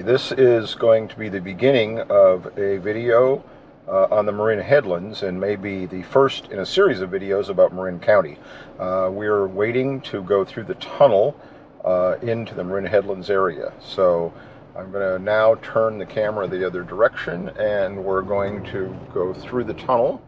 this is going to be the beginning of a video on the Marin Headlands, and maybe the first in a series of videos about Marin County. We're waiting to go through the tunnel into the Marin Headlands area. So I'm going to now turn the camera the other direction, and we're going to go through the tunnel.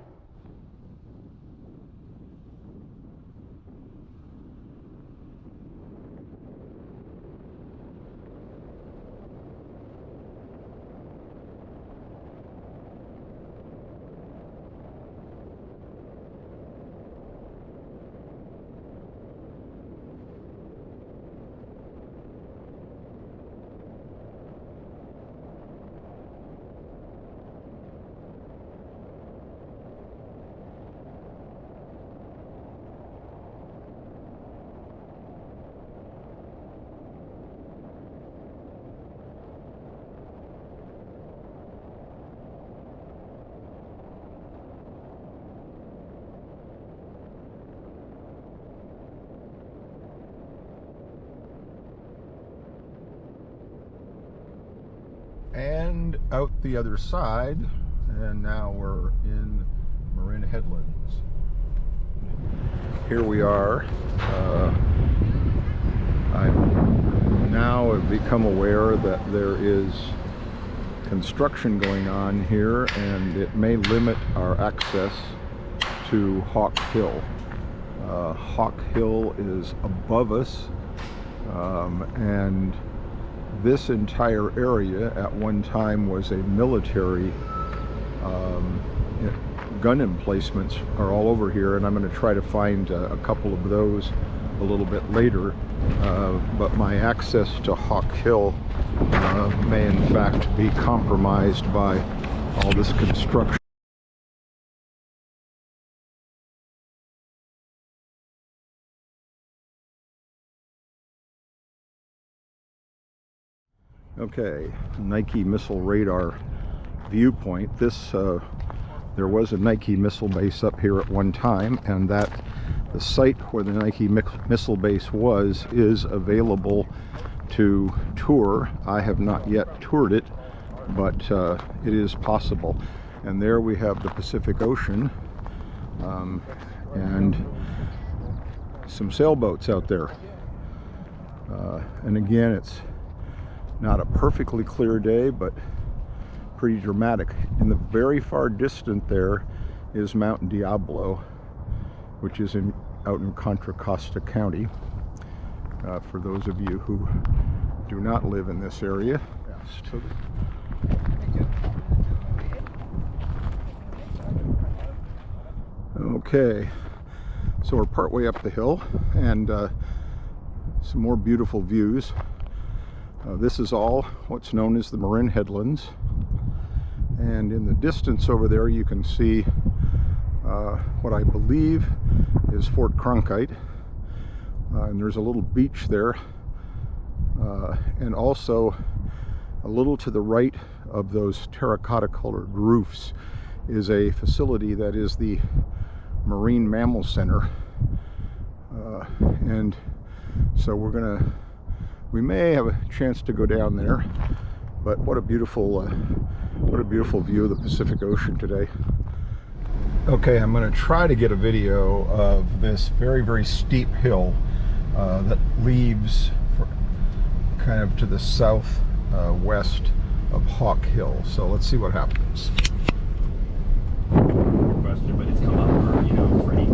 And out the other side, and now we're in Marin Headlands. Here we are. I now have become aware that there is construction going on here, and it may limit our access to Hawk Hill. Hawk Hill is above us, and this entire area at one time was a military. Gun emplacements are all over here, and I'm going to try to find a couple of those a little bit later. But my access to Hawk Hill may in fact be compromised by all this construction. Okay, Nike missile radar viewpoint. There was a Nike missile base up here at one time, and the site where the Nike missile base is available to tour. I have not yet toured it, but it is possible. And there we have the Pacific Ocean, and some sailboats out there. And again, it's not a perfectly clear day, but pretty dramatic. In the very far distant there is Mount Diablo, which is out in Contra Costa County. For those of you who do not live in this area. Okay, so we're partway up the hill, and some more beautiful views. This is all what's known as the Marin Headlands, and in the distance over there you can see what I believe is Fort Cronkite, and there's a little beach there, and also a little to the right of those terracotta colored roofs is a facility that is the Marine Mammal Center, and so we may have a chance to go down there. But what a beautiful view of the Pacific Ocean today. Okay, I'm going to try to get a video of this very, very steep hill that leads kind of to the south west of Hawk Hill. So let's see what happens. Question, but it's come up for, Freddie.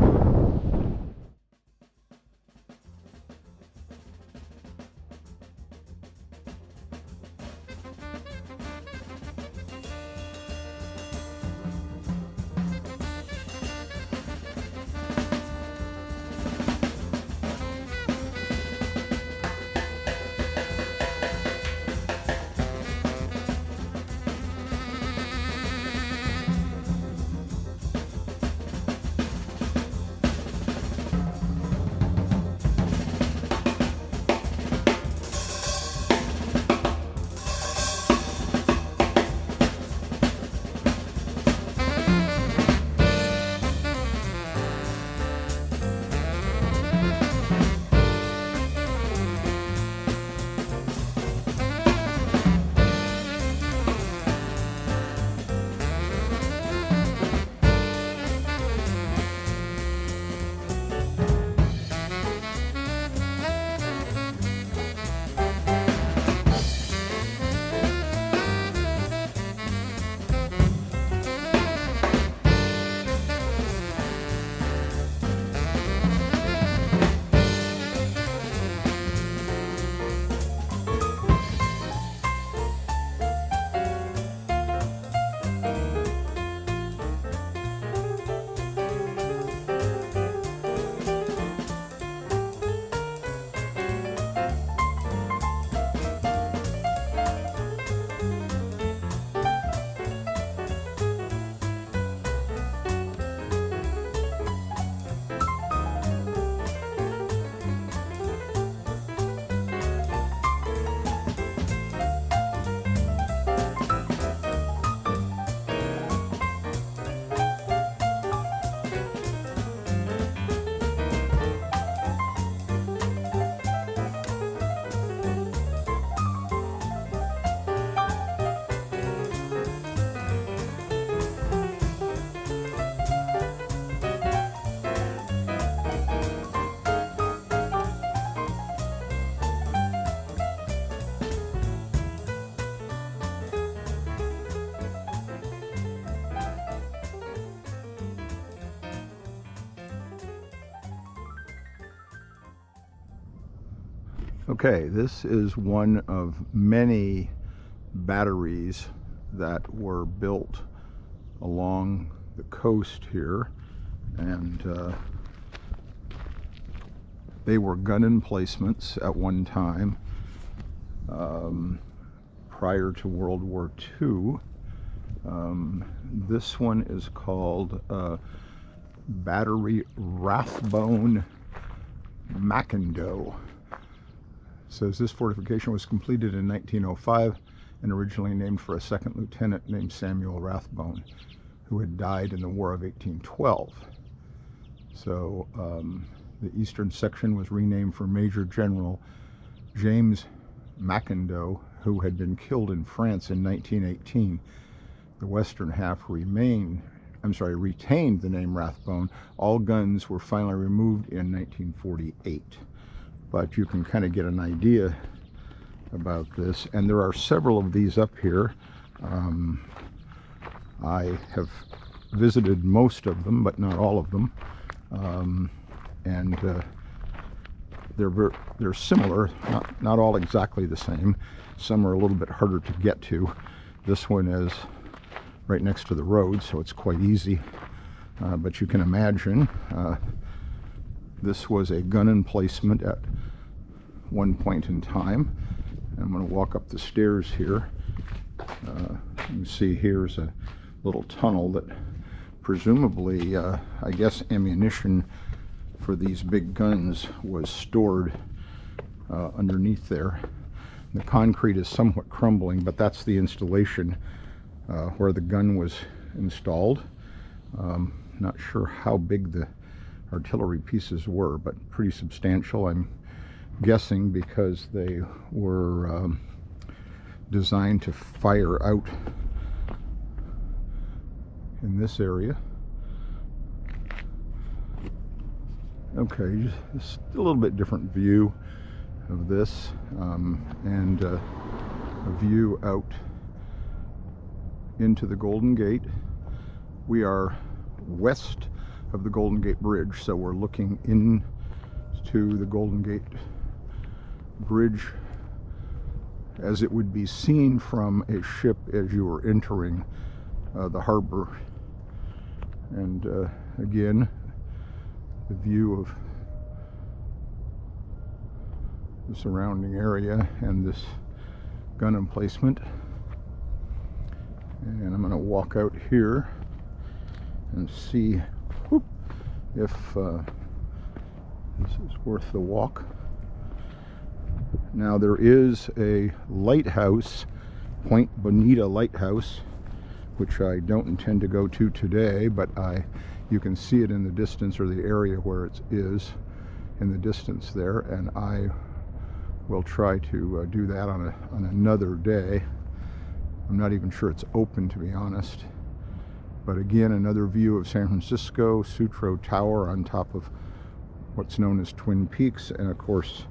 Okay, this is one of many batteries that were built along the coast here, and they were gun emplacements at one time prior to World War II. This one is called Battery Rathbone Mackinac. Says this fortification was completed in 1905 and originally named for a second lieutenant named Samuel Rathbone, who had died in the War of 1812. So the eastern section was renamed for Major General James Mackinac, who had been killed in France in 1918. The western half retained the name Rathbone. All guns were finally removed in 1948. But you can kind of get an idea about this, and there are several of these up here. I have visited most of them, but not all of them, and they're similar, not all exactly the same. Some are a little bit harder to get to. This one is right next to the road, so it's quite easy, but you can imagine this was a gun emplacement at one point in time. I'm going to walk up the stairs here. You can see here's a little tunnel that presumably, I guess, ammunition for these big guns was stored underneath there. The concrete is somewhat crumbling, but that's the installation where the gun was installed. Not sure how big the artillery pieces were, but pretty substantial, I'm guessing, because they were designed to fire out in this area. Okay, just a little bit different view of this, and a view out into the Golden Gate. We are west of the Golden Gate Bridge, so we're looking into the Golden Gate Bridge as it would be seen from a ship as you were entering the harbor. And again, the view of the surrounding area and this gun emplacement. And I'm going to walk out here and see if this is worth the walk. Now there is a lighthouse, Point Bonita Lighthouse, which I don't intend to go to today, but you can see it in the distance, or the area where it is in the distance there, and I will try to do that on another day. I'm not even sure it's open, to be honest. But again, another view of San Francisco, Sutro Tower on top of what's known as Twin Peaks, and of course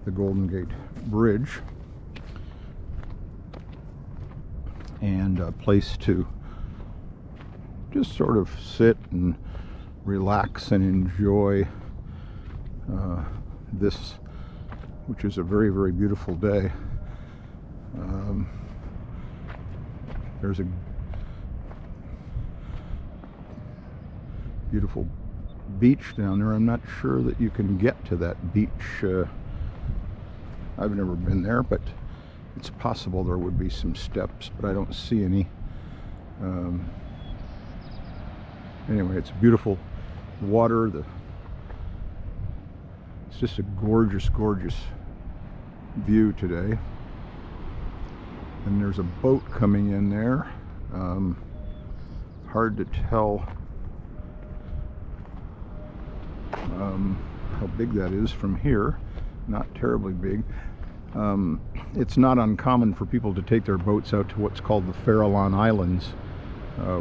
the Golden Gate Bridge, and a place to just sort of sit and relax and enjoy this, which is a very, very beautiful day. There's a beautiful beach down there. I'm not sure that you can get to that beach. I've never been there, but it's possible there would be some steps, but I don't see any. Anyway, it's beautiful water. It's just a gorgeous, gorgeous view today. And there's a boat coming in there. Hard to tell how big that is from here. Not terribly big. It's not uncommon for people to take their boats out to what's called the Farallon Islands,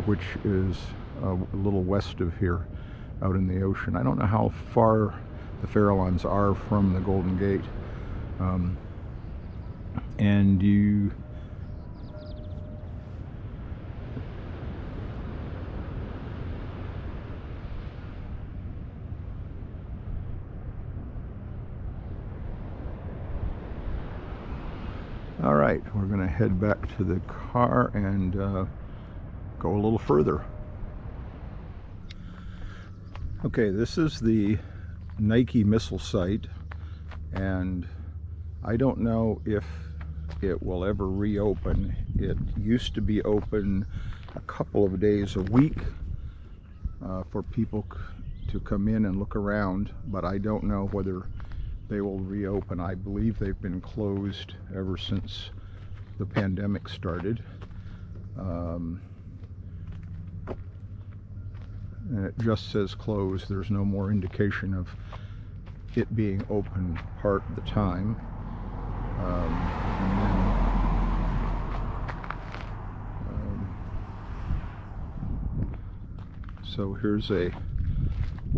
which is a little west of here, out in the ocean. I don't know how far the Farallons are from the Golden Gate. And you right, we're going to head back to the car and go a little further. Okay, this is the Nike missile site, and I don't know if it will ever reopen. It used to be open a couple of days a week for people to come in and look around, but I don't know whether they will reopen. I believe they've been closed ever since the pandemic started. And it just says closed. There's no more indication of it being open part of the time. So here's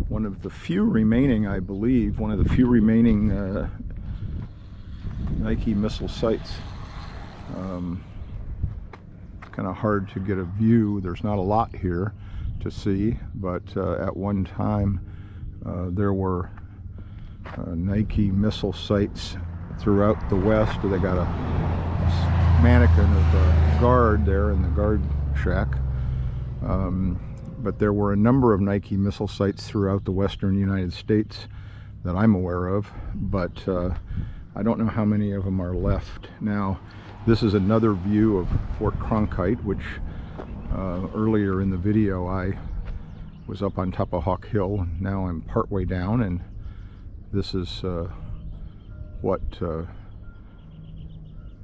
one of the few remaining, I believe, one of the few remaining Nike missile sites. It's kind of hard to get a view. There's not a lot here to see, but at one time there were Nike missile sites throughout the West. They got a mannequin of a guard there in the guard shack. But there were a number of Nike missile sites throughout the western United States that I'm aware of, but I don't know how many of them are left. Now, this is another view of Fort Cronkite, which earlier in the video I was up on top of Hawk Hill, and now I'm partway down, and this is what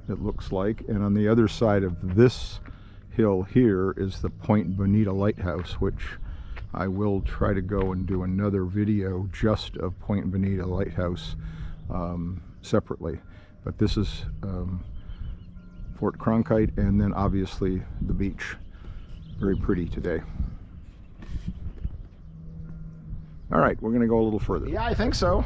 it looks like. And on the other side of this hill here is the Point Bonita Lighthouse, which I will try to go and do another video just of Point Bonita Lighthouse separately. But this is Fort Cronkite, and then obviously the beach. Very pretty today. All right, we're gonna go a little further. Yeah, I think so.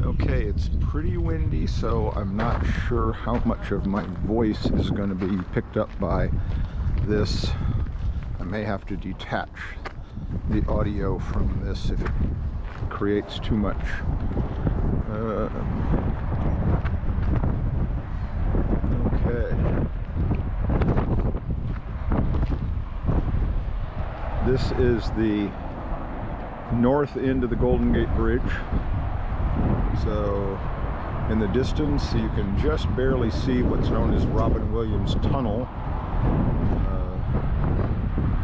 Okay, it's pretty windy, so I'm not sure how much of my voice is going to be picked up by this. I may have to detach the audio from this if it creates too much. Okay. This is the north end of the Golden Gate Bridge. So in the distance you can just barely see what's known as Robin Williams Tunnel,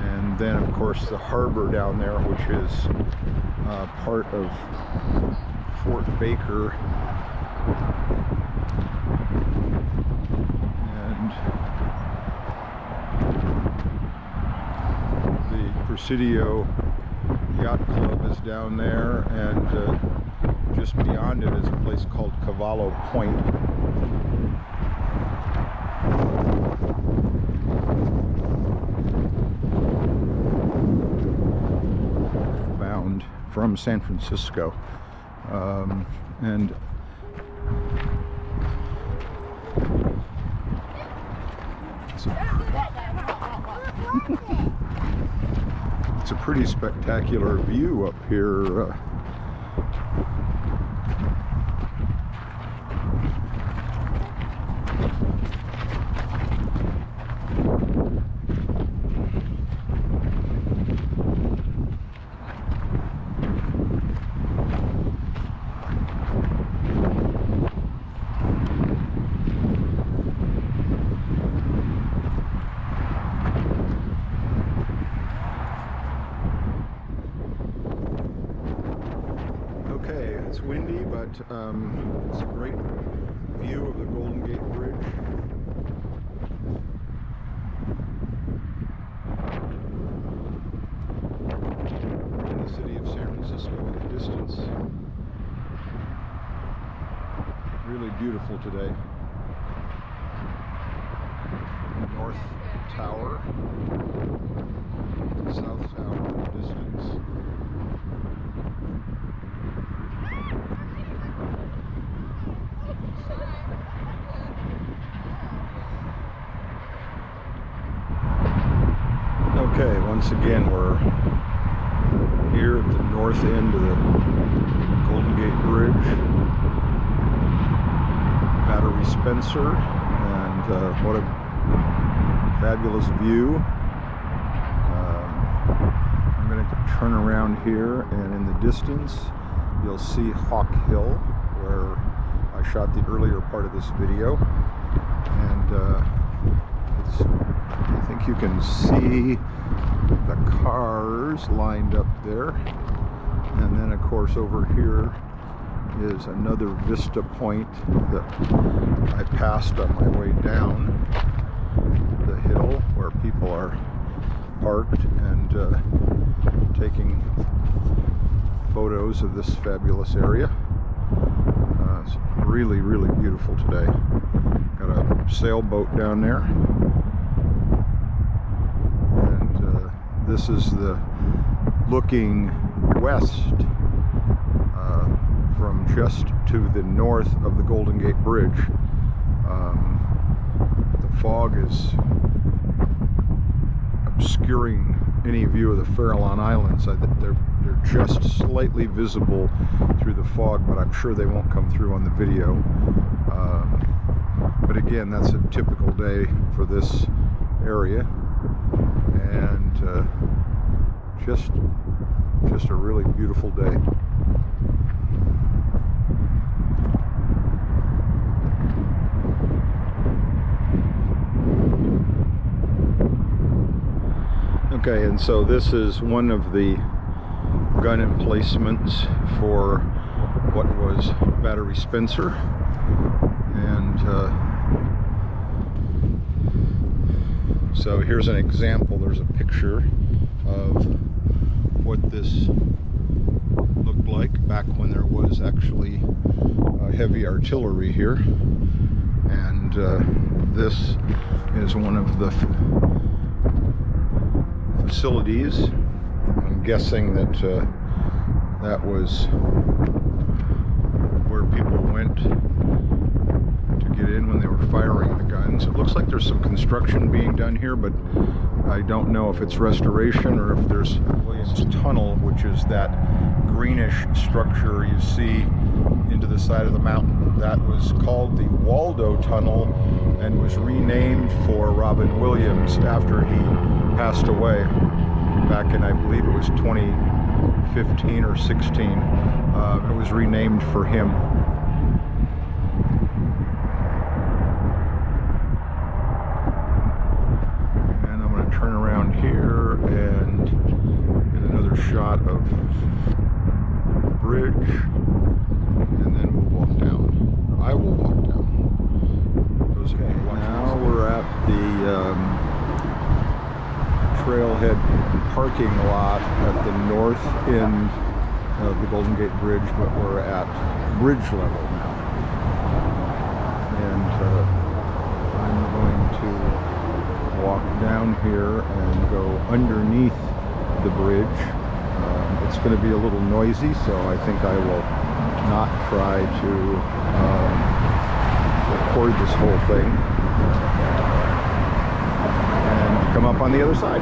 and then of course the harbor down there, which is part of Fort Baker, and the Presidio Yacht Club is down there, and just beyond it is a place called Cavallo Point. Bound from San Francisco. And it's a pretty spectacular view up here. It's windy, but it's a great view of the Golden Gate Bridge. And the city of San Francisco in the distance. Really beautiful today. The North Tower, the South Tower in the distance. Okay, once again we're here at the north end of the Golden Gate Bridge. Battery Spencer, and what a fabulous view. I'm going to turn around here, and in the distance you'll see Hawk Hill, where I shot the earlier part of this video, and I think you can see the cars lined up there. And then of course over here is another vista point that I passed on my way down the hill, where people are parked and taking photos of this fabulous area. It's really, really beautiful today. Got a sailboat down there, and this is the looking west from just to the north of the Golden Gate Bridge. The fog is obscuring any view of the Farallon Islands. They're just slightly visible through the fog, but I'm sure they won't come through on the video. But again, that's a typical day for this area, and just a really beautiful day. Okay, and so this is one of the gun emplacements for what was Battery Spencer, and so here's an example. There's a picture of what this looked like back when there was actually heavy artillery here, and this is one of the facilities. I'm guessing that that was where people went to get in when they were firing the guns. It looks like there's some construction being done here, but I don't know if it's restoration or if there's Williams Tunnel, which is that greenish structure you see into the side of the mountain. That was called the Waldo Tunnel and was renamed for Robin Williams after he passed away back in, I believe it was 2015 or 16. It was renamed for him. And I'm going to turn around here and get another shot of the bridge, and then we'll walk down. I will walk down. Okay, now we're at the trailhead parking lot at the north end of the Golden Gate Bridge, but we're at bridge level now. And I'm going to walk down here and go underneath the bridge. It's going to be a little noisy, so I think I will not try to record this whole thing, and come up on the other side.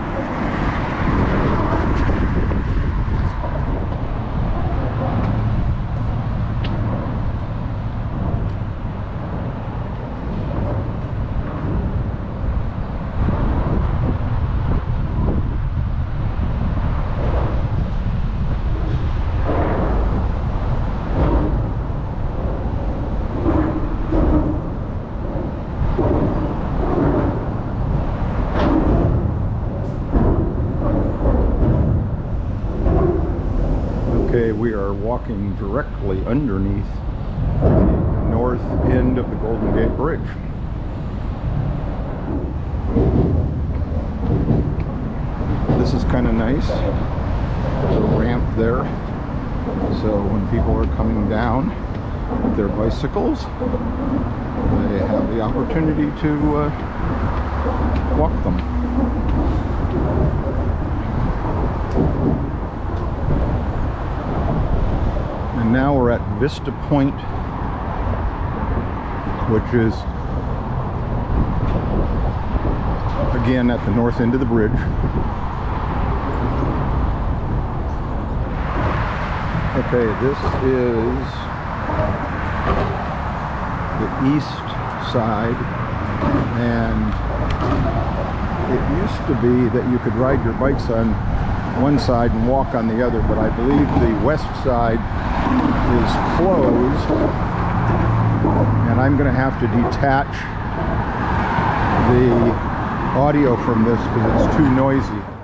Okay, we are walking directly underneath the north end of the Golden Gate Bridge. This is kind of nice. There's a ramp there, so when people are coming down with their bicycles, they have the opportunity to walk them. And now we're at Vista Point, which is again at the north end of the bridge. Okay, this is the east side, and it used to be that you could ride your bikes on one side and walk on the other, but I believe the west side is closed, and I'm going to have to detach the audio from this because it's too noisy.